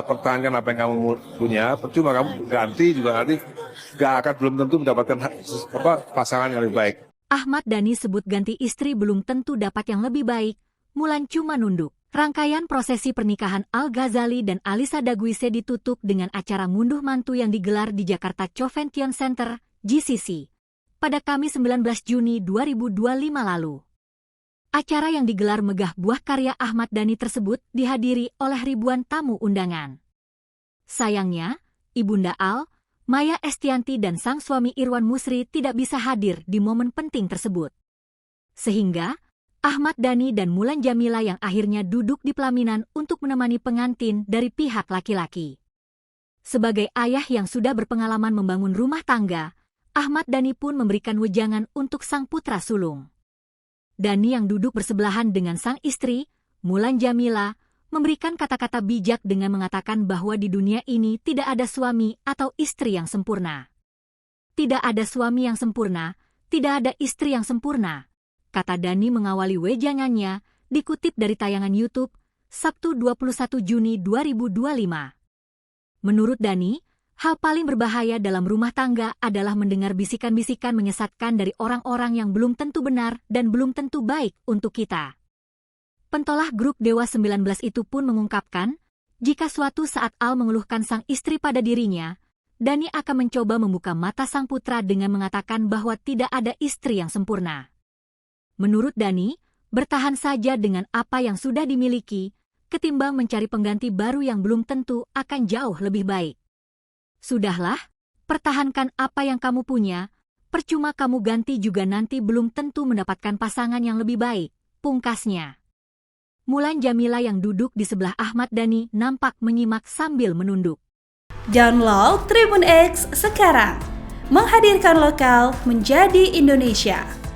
pertahankan apa yang kamu punya, percuma kamu ganti juga nanti nggak akan belum tentu mendapatkan pasangan yang lebih baik. Ahmad Dhani sebut ganti istri belum tentu dapat yang lebih baik, Mulan cuma nunduk. Rangkaian prosesi pernikahan Al-Ghazali dan Alisa Daguise ditutup dengan acara ngunduh mantu yang digelar di Jakarta Convention Center, GCC, pada Kamis 19 Juni 2025 lalu. Acara yang digelar megah buah karya Ahmad Dhani tersebut dihadiri oleh ribuan tamu undangan. Sayangnya, Ibunda Al, Maya Estianty dan sang suami Irwan Musri tidak bisa hadir di momen penting tersebut. Sehingga, Ahmad Dhani dan Mulan Jamila yang akhirnya duduk di pelaminan untuk menemani pengantin dari pihak laki-laki. Sebagai ayah yang sudah berpengalaman membangun rumah tangga, Ahmad Dhani pun memberikan wejangan untuk sang putra sulung. Dhani yang duduk bersebelahan dengan sang istri, Mulan Jamila, memberikan kata-kata bijak dengan mengatakan bahwa di dunia ini tidak ada suami atau istri yang sempurna. Tidak ada suami yang sempurna, tidak ada istri yang sempurna, kata Dhani mengawali wejangannya, dikutip dari tayangan YouTube, Sabtu 21 Juni 2025. Menurut Dhani, hal paling berbahaya dalam rumah tangga adalah mendengar bisikan-bisikan menyesatkan dari orang-orang yang belum tentu benar dan belum tentu baik untuk kita. Pentolah grup Dewa 19 itu pun mengungkapkan, jika suatu saat Al mengeluhkan sang istri pada dirinya, Dhani akan mencoba membuka mata sang putra dengan mengatakan bahwa tidak ada istri yang sempurna. Menurut Dhani, bertahan saja dengan apa yang sudah dimiliki, ketimbang mencari pengganti baru yang belum tentu akan jauh lebih baik. Sudahlah, pertahankan apa yang kamu punya, percuma kamu ganti juga nanti belum tentu mendapatkan pasangan yang lebih baik, pungkasnya. Mulan Jamila yang duduk di sebelah Ahmad Dhani nampak menyimak sambil menunduk. Download Tribun X sekarang, menghadirkan lokal menjadi Indonesia.